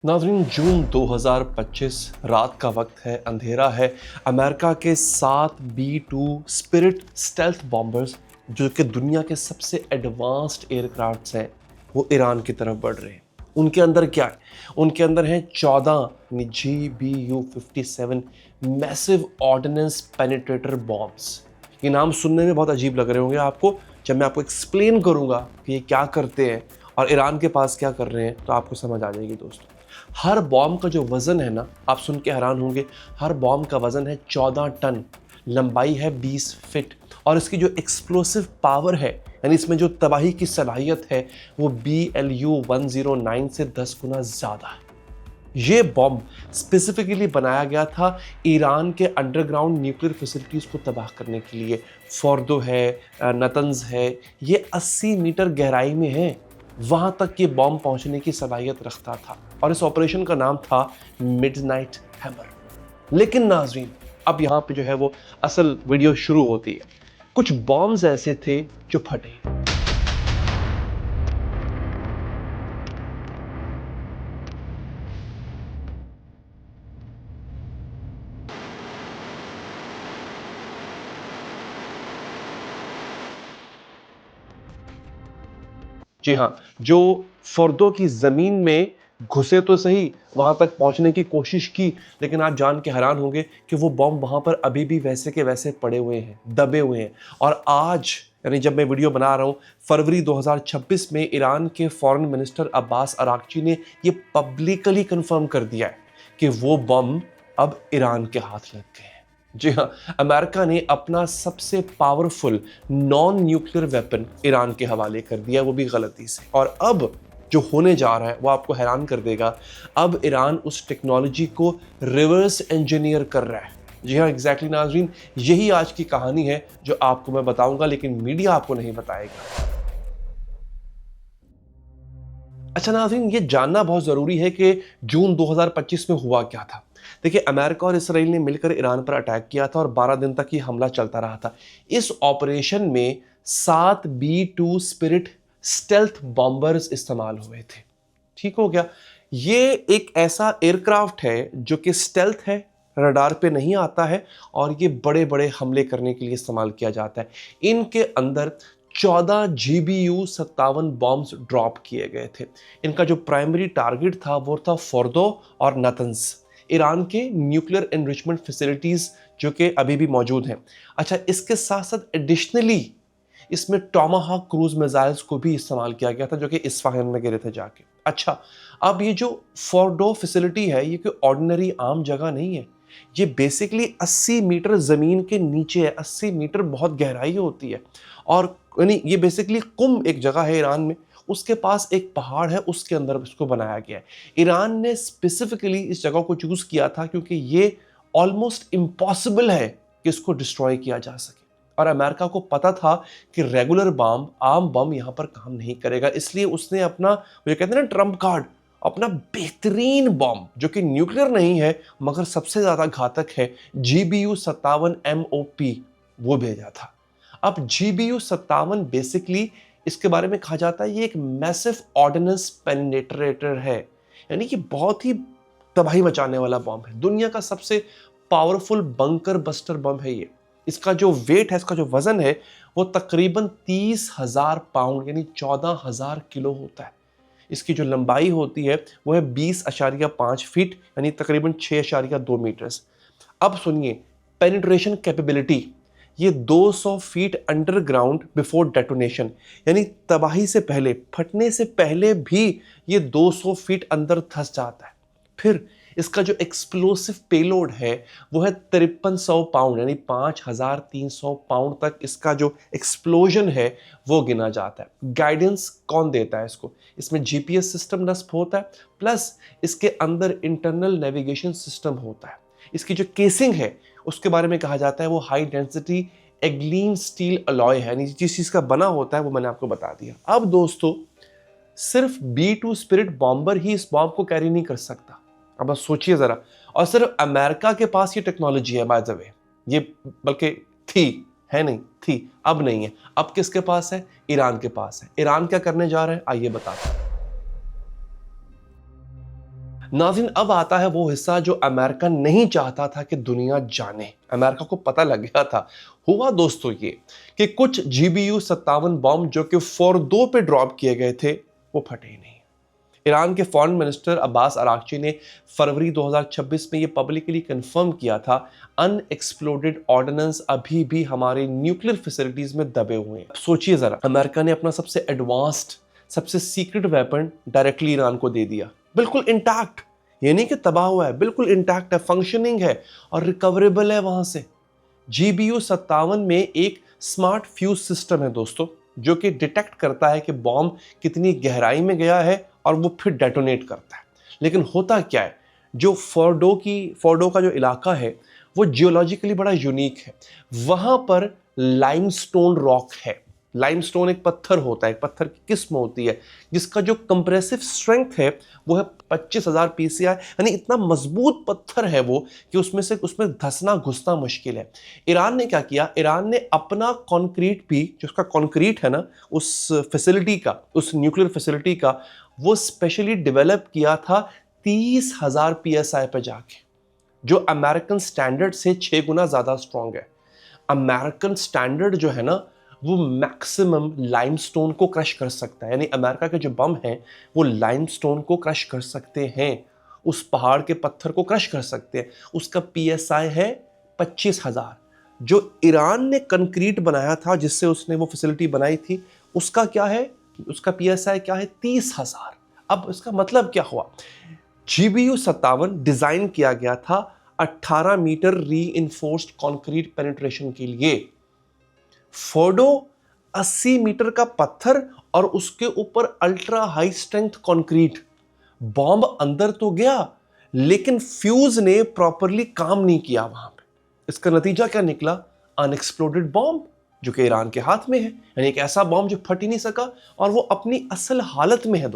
नाज़रीन, जून 2025 रात का वक्त है, अंधेरा है। अमेरिका के 7 B-2 स्पिरिट स्टेल्थ बॉम्बर्स, जो कि दुनिया के सबसे एडवांस्ड एयरक्राफ्ट्स हैं, वो ईरान की तरफ बढ़ रहे हैं। उनके अंदर क्या है? उनके अंदर हैं 14 GBU-57 massive ordnance penetrator bombs. ये नाम सुनने में बहुत अजीब लग रहे होंगे आपको। जब मैं आपको एक्सप्लेन करूंगा कि ये क्या करते हैं और ईरान के पास क्या कर रहे हैं, तो आपको समझ आ जाएगी दोस्तों। हर बॉम्ब का जो वज़न है ना, आप सुन के हैरान होंगे। हर बॉम्ब का वज़न है 14 टन, लंबाई है 20 फीट, और इसकी जो एक्सप्लोसिव पावर है, यानी इसमें जो तबाही की सलाहियत है, वो BLU-109 से 10 गुना ज़्यादा है। ये बॉम्ब स्पेसिफिकली बनाया गया था ईरान के अंडरग्राउंड न्यूक्लियर फैसिलिटीज़ को तबाह करने के लिए। फोर्दो है, नतंज है, ये 80 मीटर गहराई में है। वहाँ तक ये बॉम्ब पहुँचने की सलाहियत रखता था, और इस ऑपरेशन का नाम था मिडनाइट हैमर। लेकिन नाज़रीन, अब यहाँ पे जो है वो असल वीडियो शुरू होती है। कुछ बॉम्ब्स ऐसे थे जो फटे। जी हाँ, जो फोर्दो की ज़मीन में घुसे तो सही, वहाँ तक पहुँचने की कोशिश की, लेकिन आप जान के हैरान होंगे कि वो बॉम्ब वहाँ पर अभी भी वैसे के वैसे पड़े हुए हैं, दबे हुए हैं। और आज, यानी जब मैं वीडियो बना रहा हूँ, फरवरी 2026 में ईरान के फॉरेन मिनिस्टर अब्बास अरागची ने ये पब्लिकली कंफर्म कर दिया है कि वो बॉम्ब अब ईरान के हाथ लग गए हैं। जी हाँ, अमेरिका ने अपना सबसे powerful non nuclear weapon Iran के हवाले कर दिया, वो भी गलती से। और अब जो होने जा रहा है वो आपको हैरान कर देगा। अब ईरान उस टेक्नोलॉजी को रिवर्स इंजीनियर कर रहा है। जी हाँ, एग्जैक्टली नाज़रीन, यही आज की कहानी है जो आपको मैं बताऊंगा, लेकिन मीडिया आपको नहीं बताएगा। अच्छा नाज़रीन, ये जानना बहुत ज़रूरी है कि जून 2025 में हुआ क्या था। देखिए, अमेरिका और इसराइल ने मिलकर ईरान पर अटैक किया था, और 12 दिन तक ये हमला चलता रहा था। इस ऑपरेशन में 7 B-2 स्पिरिट स्टेल्थ बॉम्बर्स इस्तेमाल हुए थे। ठीक हो गया। ये एक ऐसा एयरक्राफ्ट है जो कि स्टेल्थ है, रडार पे नहीं आता है, और ये बड़े बड़े हमले करने के लिए इस्तेमाल किया जाता है। इनके अंदर 14 GBU-57 बॉम्ब्स ड्रॉप किए गए थे। इनका जो प्राइमरी टारगेट था वो था फोर्दो और नतंज, ईरान के न्यूक्लियर एनरिचमेंट फैसिलिटीज, जो कि अभी भी मौजूद हैं। अच्छा, इसके साथ साथ एडिशनली इसमें टॉमाहाक क्रूज मिसाइल्स को भी इस्तेमाल किया गया था, जो कि इस्फहान में गिरे थे जाके। अच्छा, अब ये जो फोर्डो फैसिलिटी है, ये कोई ऑर्डिनरी आम जगह नहीं है। ये बेसिकली 80 मीटर जमीन के नीचे है। 80 मीटर बहुत गहराई होती है, और यानी ये बेसिकली कुम एक जगह है ईरान में, उसके पास एक पहाड़ है, उसके अंदर इसको बनाया गया है। ईरान ने स्पेसिफिकली इस जगह को चूज किया था क्योंकि ये ऑलमोस्ट इम्पॉसिबल है कि इसको डिस्ट्रॉय किया जा सके। और अमेरिका को पता था कि रेगुलर बम, आम बम यहाँ पर काम नहीं करेगा, इसलिए उसने अपना, वो कहते हैं ना, ट्रम्प कार्ड, अपना बेहतरीन बम, जो कि न्यूक्लियर नहीं है मगर सबसे ज्यादा घातक है, GBU-57 MOP, वो भेजा था। अब GBU-57 बेसिकली, इसके बारे में कहा जाता है ये एक मैसिव ऑर्डिनेंस पेनिट्रेटर है, यानी कि बहुत ही तबाही मचाने वाला बम है। दुनिया का सबसे पावरफुल बंकर बस्टर बम है ये। इसका जो वेट है, इसका जो वजन है, वो तकरीबन 30,000 पाउंड यानी 14,000 किलो होता है। इसकी जो लंबाई होती है वो है 20.5 फीट यानी तकरीबन 6.2 मीटर्स। अब सुनिए, पेनिट्रेशन कैपेबिलिटी, ये 200 फीट अंडरग्राउंड बिफोर डेटोनेशन, यानी तबाही से पहले, फटने से पहले भी ये 200 फीट अंदर धंस जाता है। फिर इसका जो एक्सप्लोसिव पेलोड है वो है 5300 पाउंड यानी 5300 पाउंड तक इसका जो एक्सप्लोजन है वो गिना जाता है। गाइडेंस कौन देता है इसको? इसमें जीपीएस सिस्टम नस्ब होता है, प्लस इसके अंदर इंटरनल नेविगेशन सिस्टम होता है। इसकी जो केसिंग है उसके बारे में कहा जाता है वो हाई डेंसिटी एग्लीन स्टील अलॉय है, यानी जिस चीज का बना होता है वो मैंने आपको बता दिया। अब दोस्तों, सिर्फ B-2 स्पिरिट बॉम्बर ही इस बॉम्ब को कैरी नहीं कर सकता। अब बस सोचिए जरा, और सिर्फ अमेरिका के पास ये टेक्नोलॉजी है बाय द वे, ये बल्कि थी, है नहीं थी, अब नहीं है। अब किसके पास है? ईरान के पास है। ईरान क्या करने जा रहे हैं, आइए बताते हैं। नाज़रीन, अब आता है वो हिस्सा जो अमेरिका नहीं चाहता था कि दुनिया जाने। अमेरिका को पता लग गया था। हुआ दोस्तों ये कि कुछ GBU-57 बॉम्ब जो कि फोर्दो पे ड्रॉप किए गए थे वो फटे ही नहीं। ईरान के फॉरेन मिनिस्टर अब्बास अरागची ने फरवरी 2026 में ये पब्लिकली कंफर्म किया था, अनएक्सप्लोडेड ऑर्डिनेंस अभी भी हमारे न्यूक्लियर फैसिलिटीज में दबे हुए हैं। सोचिए जरा, अमेरिका ने अपना सबसे एडवांस्ड, सबसे सीक्रेट वेपन डायरेक्टली ईरान को दे दिया, बिल्कुल इंटैक्ट। ये नहीं कि तबाह हुआ है, बिल्कुल इंटैक्ट है, फंक्शनिंग है और रिकवरेबल है वहां से। GBU-57 में एक स्मार्ट फ्यूज सिस्टम है दोस्तों, जो कि डिटेक्ट करता है कि बॉम्ब कितनी गहराई में गया है और वो फिर डेटोनेट करता है। लेकिन होता क्या है, जो फोर्डो का जो इलाका है वो जियोलॉजिकली बड़ा यूनिक है। वहां पर लाइमस्टोन रॉक है। लाइमस्टोन एक पत्थर होता है, एक पत्थर की किस्म होती है जिसका जो कंप्रेसिव स्ट्रेंथ है वो है 25,000 PSI, यानी इतना मजबूत पत्थर है वो कि उसमें धंसना घुसना मुश्किल है। ईरान ने क्या किया, ईरान ने अपना कंक्रीट भी, जो उसका कंक्रीट है ना, उस फैसिलिटी का, उस न्यूक्लियर फैसिलिटी का, वो स्पेशली डेवलप किया था 30,000 PSI पे जाके, जो अमेरिकन स्टैंडर्ड से 6 गुना ज्यादा स्ट्रांग है। अमेरिकन स्टैंडर्ड जो है ना वो मैक्सिमम लाइमस्टोन को क्रश कर सकता है, यानी अमेरिका के जो बम हैं वो लाइमस्टोन को क्रश कर सकते हैं, उस पहाड़ के पत्थर को क्रश कर सकते हैं। उसका PSI है 25,000। जो ईरान ने कंक्रीट बनाया था जिससे उसने वो फैसिलिटी बनाई थी, उसका क्या है, उसका PSI क्या है, 30,000। अब इसका मतलब क्या हुआ, GBU-57 डिजाइन किया गया था 18 मीटर री-इन्फोर्स्ड कंक्रीट पेनिट्रेशन के लिए। फोर्डो 80 मीटर का पत्थर और उसके ऊपर ultra high strength concrete. Bomb अंदर तो गया लेकिन फ्यूज ने प्रॉपरली काम नहीं किया वहां पे। इसका नतीजा क्या निकला, अनएक्सप्लोडेड बॉम्ब जो कि ईरान के हाथ में है, यानी एक ऐसा बॉम्ब जो फट ही नहीं सका और वो अपनी असल हालत में है।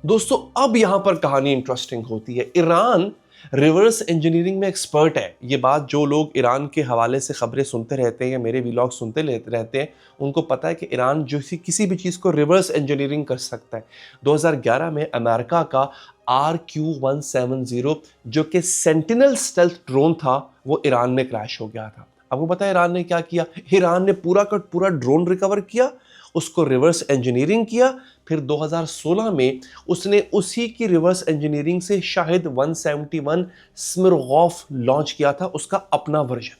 दोस्तों अब यहां पर कहानी इंटरेस्टिंग होती है। ईरान रिवर्स इंजीनियरिंग में एक्सपर्ट है। ये बात जो लोग ईरान के हवाले से खबरें सुनते रहते हैं या मेरे व्लॉग सुनते रहते हैं उनको पता है कि ईरान जो किसी भी चीज़ को रिवर्स इंजीनियरिंग कर सकता है। 2011 में अमेरिका का RQ-170 जो कि सेंटिनल स्टेल्थ ड्रोन था वो ईरान में क्रैश हो गया था। आपको पता है ईरान ने क्या किया, ईरान ने पूरा का पूरा ड्रोन रिकवर किया, उसको रिवर्स इंजीनियरिंग किया, फिर 2016 में उसने उसी की रिवर्स इंजीनियरिंग से शाहिद 171 स्मिर्गॉफ लॉन्च किया था, उसका अपना वर्जन।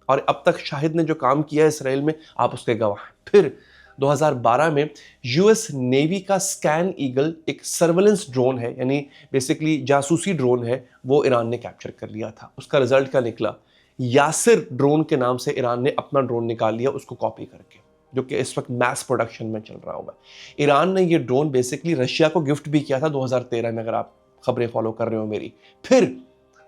और अब तक शाहिद ने जो काम किया है इसराइल में, आप उसके गवाह। फिर 2012 में यूएस नेवी का स्कैन ईगल एक सर्वेलेंस ड्रोन है, यानी बेसिकली जासूसी ड्रोन है, वो ईरान ने कैप्चर कर लिया था। उसका रिजल्ट क्या निकला, यासिर ड्रोन के नाम से ईरान ने अपना ड्रोन निकाल लिया उसको कॉपी करके, जो कि इस वक्त मैस प्रोडक्शन में चल रहा हुआ है। ईरान ने ये ड्रोन बेसिकली रशिया को गिफ्ट भी किया था 2013 में, अगर आप खबरें फॉलो कर रहे हो मेरी। फिर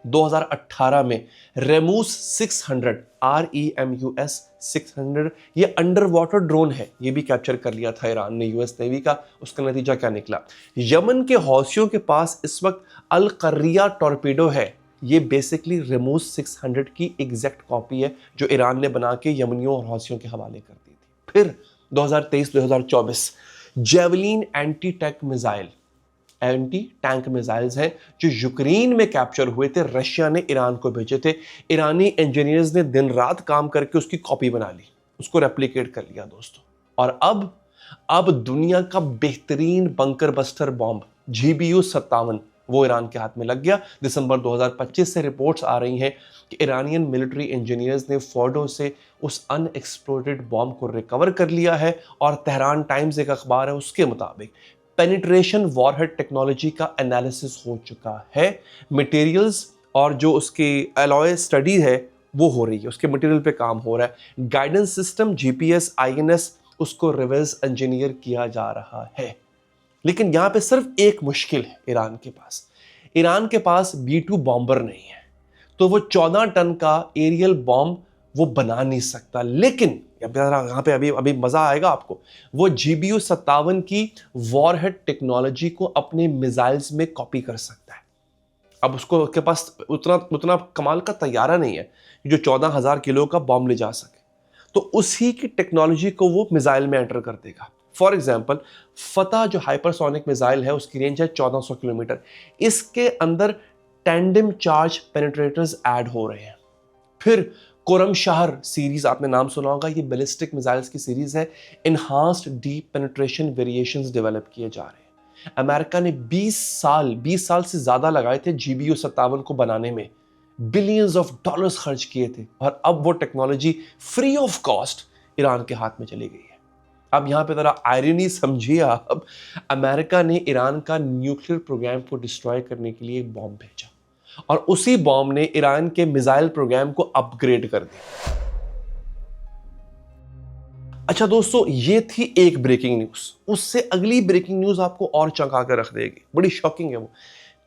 2018 में रेमूस 600 REMUS 600 ये अंडर वाटर ड्रोन है, ये भी कैप्चर कर लिया था ईरान ने यूएस नेवी का। उसका नतीजा क्या निकला, यमन के हौसियों के पास इस वक्त अल करिया टॉर्पेडो है, ये बेसिकली रेमूस 600 की एग्जैक्ट कॉपी है जो ईरान ने बना के यमनियों और हौसियों के हवाले कर दी थी। फिर 2023-2024 जेवलिन एंटी टैंक मिसाइल्स हैं जो यूक्रेन में कैप्चर हुए थे, रशिया ने ईरान को भेजे थे। ईरानी इंजीनियर्स ने दिन रात काम करके उसकी कॉपी बना ली, उसको रेप्लिकेट कर लिया दोस्तों। और अब दुनिया का बेहतरीन बंकर बस्टर बॉम्ब GBU-57 वो ईरान के हाथ में लग गया। दिसंबर 2025 से रिपोर्ट्स आ रही हैं कि ईरानियन मिलिट्री इंजीनियर्स ने फोर्डो से उस अनएक्सप्लोडेड बॉम्ब को रिकवर कर लिया है। और तेहरान टाइम्स एक अखबार है, उसके मुताबिक पेनिट्रेशन वॉरहेड टेक्नोलॉजी का एनालिसिस हो चुका है, मटेरियल्स और जो उसकी एलॉय स्टडी है वो हो रही है, उसके मटेरियल पे काम हो रहा है। गाइडेंस सिस्टम GPS INS उसको रिवर्स इंजीनियर किया जा रहा है। लेकिन यहां पे सिर्फ एक मुश्किल है, ईरान के पास B-2 बॉम्बर नहीं है, तो वो 14 टन का एरियल बॉम्ब वो बना नहीं सकता। लेकिन यहाँ पे अभी मजा आएगा आपको, वो GBU-57 की वॉरहेड टेक्नोलॉजी को अपने मिसाइल्स में कॉपी कर सकता है। अब उसके पास उतना कमाल का तैयारा नहीं है जो 14,000 किलो का बॉम्ब ले जा सके, तो उसी की टेक्नोलॉजी को वो मिसाइल में एंटर कर देगा। फॉर एग्जाम्पल फतह जो हाइपरसोनिक मिसाइल है उसकी रेंज है 1400 किलोमीटर। इसके अंदर टैंडम चार्ज पेनिट्रेटर्स ऐड हो रहे हैं। फिर कोरम शहर सीरीज आपने नाम सुना होगा, ये बैलिस्टिक मिसाइल्स की सीरीज है। Enhanced deep penetration variations develop किए जा रहे हैं। अमेरिका ने 20 साल से ज्यादा लगाए थे GBU-57 को बनाने में, बिलियंस ऑफ डॉलर्स खर्च किए थे, और अब वो technology free of cost Iran के हाथ में चली गई है। अब यहां पे जरा आयरनी समझिए आप, अमेरिका ने ईरान का न्यूक्लियर प्रोग्राम को डिस्ट्रॉय करने के लिए एक बॉम्ब भेजा और उसी बॉम्ब ने ईरान के मिसाइल प्रोग्राम को अपग्रेड कर दिया। अच्छा दोस्तों, ये थी एक ब्रेकिंग न्यूज। उससे अगली ब्रेकिंग न्यूज आपको और चौंका कर रख देगी, बड़ी शॉकिंग है वो।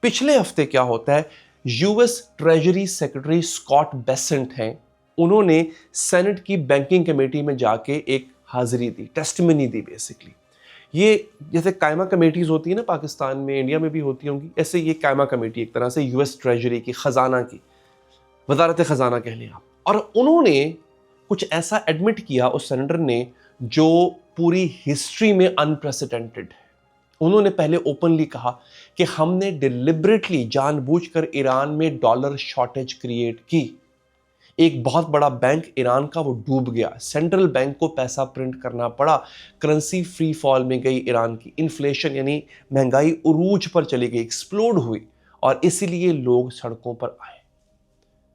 पिछले हफ्ते क्या होता है, US treasury secretary Scott Bessent हैं, उन्होंने सेनेट की बैंकिंग कमेटी में जाके एक हाजिरी दी, टेस्टिमनी दी बेसिकली। ये जैसे कायमा कमेटीज होती है ना पाकिस्तान में, इंडिया में भी होती होंगी, ऐसे ये कायमा कमेटी एक तरह से यूएस ट्रेजरी की, खजाना की, वजारत खजाना कह लें आप। और उन्होंने कुछ ऐसा एडमिट किया उस सेनेटर ने जो पूरी हिस्ट्री में अनप्रेसिडेंटेड है। उन्होंने पहले ओपनली कहा कि हमने डिलिबरेटली जानबूझकर ईरान में डॉलर शॉर्टेज क्रिएट की। एक बहुत बड़ा बैंक ईरान का वो डूब गया, सेंट्रल बैंक को पैसा प्रिंट करना पड़ा, करेंसी फ्री फॉल में गई ईरान की, इन्फ्लेशन यानी महंगाई उरूज पर चली गई, एक्सप्लोड हुई, और इसीलिए लोग सड़कों पर आए।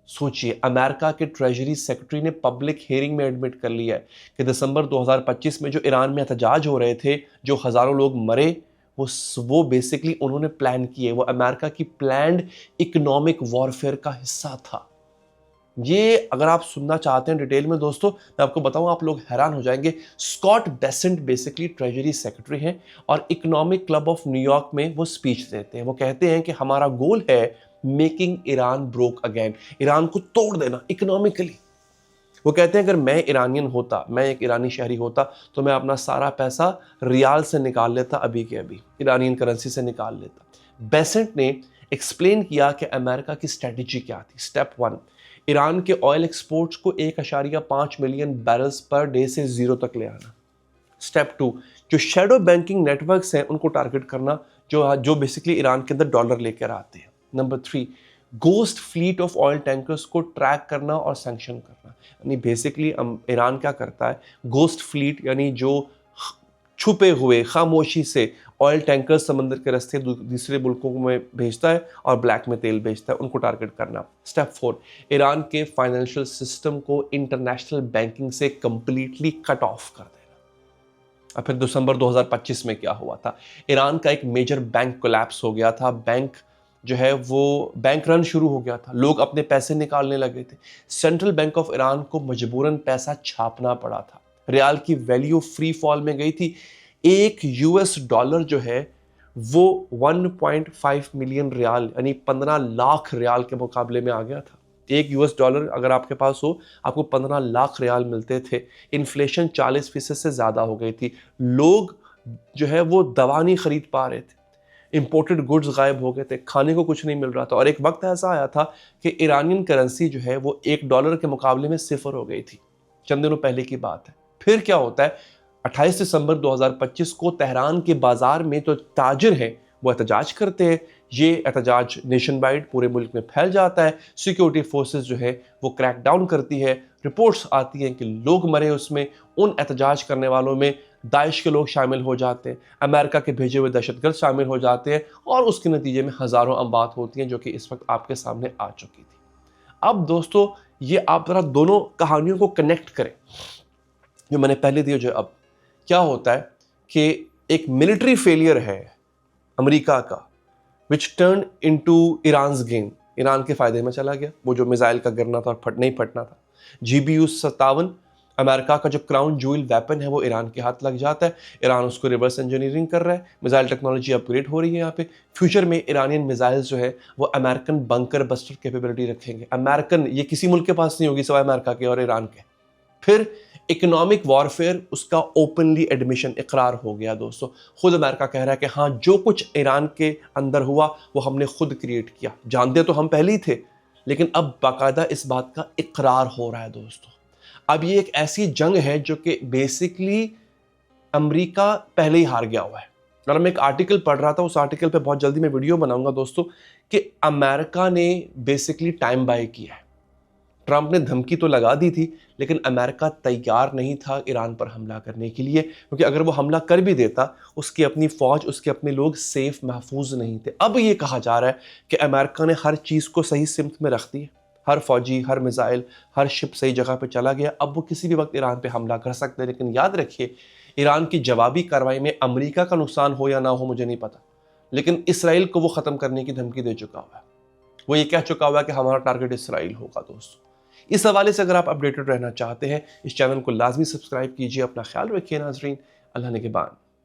सोचिए, अमेरिका के ट्रेजरी सेक्रेटरी ने पब्लिक हियरिंग में एडमिट कर लिया है कि दिसंबर 2025 में जो ईरान में एहतजाज हो रहे थे, जो हजारों लोग मरे, वो बेसिकली उन्होंने प्लान किए, वो अमेरिका की प्लान्ड इकोनॉमिक वॉरफेयर का हिस्सा था। ये अगर आप सुनना चाहते हैं डिटेल में दोस्तों, मैं आपको बताऊं, आप लोग हैरान हो जाएंगे। Scott Bessent basically treasury secretary हैं और इकोनॉमिक क्लब ऑफ न्यूयॉर्क में वो स्पीच देते हैं। वो कहते हैं कि हमारा गोल है making Iran broke again, Iran को तोड़ देना इकोनॉमिकली। वो कहते हैं अगर मैं ईरानियन होता, मैं एक ईरानी शहरी होता, तो मैं अपना सारा पैसा रियाल से निकाल लेता, अभी के अभी ईरानियन करेंसी से निकाल लेता। बेसेंट ने एक्सप्लेन किया कि अमेरिका की स्ट्रेटेजी क्या थी। स्टेप 1, ईरान के ऑयल एक्सपोर्ट्स को 1.5 मिलियन बैरल्स पर डे से 0 तक ले आना। स्टेप 2, जो शेडो बैंकिंग नेटवर्क्स हैं उनको टारगेट करना, जो बेसिकली ईरान के अंदर डॉलर लेकर आते हैं। Number 3, ghost fleet of oil tankers को ट्रैक करना और सैंक्शन करना। यानी बेसिकली ईरान क्या करता है, गोस्ट फ्लीट यानी जो छुपे हुए खामोशी से ऑयल टैंकर्स समंदर के रास्ते दूसरे मुल्कों में भेजता है और ब्लैक में तेल बेचता है, उनको टारगेट करना। स्टेप 4, ईरान के फाइनेंशियल सिस्टम को इंटरनेशनल बैंकिंग से कंप्लीटली कट ऑफ कर देना। और फिर दिसंबर 2025 में क्या हुआ था, ईरान का एक मेजर बैंक कोलैप्स हो गया था। बैंक जो है वो बैंक रन शुरू हो गया था, लोग अपने पैसे निकालने लगे थे। सेंट्रल बैंक ऑफ ईरान को मजबूरन पैसा छापना पड़ा था। रियाल की वैल्यू फ्री फॉल में गई थी। एक यूएस डॉलर जो है वो 1.5 मिलियन रियाल यानी 15 लाख रियाल के मुकाबले में आ गया था। एक यूएस डॉलर अगर आपके पास हो, आपको 15 लाख रियाल मिलते थे। इन्फ्लेशन 40% से ज़्यादा हो गई थी। लोग जो है वो दवा नहीं खरीद पा रहे थे, इंपोर्टेड गुड्स गायब हो गए थे, खाने को कुछ नहीं मिल रहा था। और एक वक्त ऐसा आया था कि ईरानियन करेंसी जो है वो $1 के मुकाबले में 0 हो गई थी। चंद दिनों पहले की बात है। फिर क्या होता है, 28 दिसंबर 2025 को तेहरान के बाजार में जो ताजिर हैं वो एहतजाज करते हैं। ये एहतजाज नेशन वाइड पूरे मुल्क में फैल जाता है। सिक्योरिटी फोर्सेस जो है वो क्रैक डाउन करती है। रिपोर्ट्स आती हैं कि लोग मरे उसमें। उन एहतजाज करने वालों में दाइश के लोग शामिल हो जाते हैं, अमेरिका के भेजे हुए दहशतगर्द शामिल हो जाते हैं, और उसके नतीजे में हज़ारों अमवात होती हैं, जो कि इस वक्त आपके सामने आ चुकी थी। अब दोस्तों, ये आप ज़रा दोनों कहानियों को कनेक्ट करें जो मैंने पहले दी। जो अब क्या होता है कि एक मिलिट्री फेलियर है अमेरिका का, विच turn into Iran's gain, Iran के फायदे में चला गया। वो जो मिसाइल का गिरना था और नहीं फटना था। GBU-57 अमेरिका का जो क्राउन ज्यूल वेपन है वो ईरान के हाथ लग जाता है। ईरान उसको रिवर्स इंजीनियरिंग कर रहा है, मिसाइल टेक्नोलॉजी अपग्रेड हो रही है यहाँ पे। फ्यूचर में ईरानियन मिसाइल्स जो है वो अमेरिकन बंकर बस्टर कैपेबिलिटी रखेंगे। अमेरिकन, ये किसी मुल्क के पास नहीं होगी सिवाय अमेरिका के और ईरान के। फिर इकोनॉमिक वॉरफेयर, उसका ओपनली एडमिशन, इकरार हो गया दोस्तों। खुद अमेरिका कह रहा है कि हाँ, जो कुछ ईरान के अंदर हुआ वो हमने खुद क्रिएट किया। जानते तो हम पहले ही थे, लेकिन अब बाकायदा इस बात का इकरार हो रहा है दोस्तों। अब ये एक ऐसी जंग है जो कि बेसिकली अमेरिका पहले ही हार गया हुआ है। और मैं एक आर्टिकल पढ़ रहा था, उस आर्टिकल पे बहुत जल्दी मैं वीडियो बनाऊंगा दोस्तों, कि अमेरिका ने बेसिकली टाइम बाय किया है। ट्रंप ने धमकी तो लगा दी थी, लेकिन अमेरिका तैयार नहीं था ईरान पर हमला करने के लिए, क्योंकि अगर वो हमला कर भी देता, उसकी अपनी फौज, उसके अपने लोग सेफ महफूज नहीं थे। अब ये कहा जा रहा है कि अमेरिका ने हर चीज़ को सही सिमत में रख दी, हर फौजी, हर मिसाइल, हर शिप सही जगह पे चला गया। अब वो किसी भी वक्त ईरान पे हमला कर सकते हैं। लेकिन याद रखिए, ईरान की जवाबी कार्रवाई में अमेरिका का नुकसान हो या ना हो मुझे नहीं पता, लेकिन इसराइल को वो ख़त्म करने की धमकी दे चुका हुआ है। वो ये कह चुका हुआ है कि हमारा टारगेट इसराइल होगा। दोस्तों, इस हवाले से अगर आप अपडेटेड रहना चाहते हैं, इस चैनल को लाजमी सब्सक्राइब कीजिए। अपना ख्याल रखिए नाजरीन। अल्लाह ने के बाद।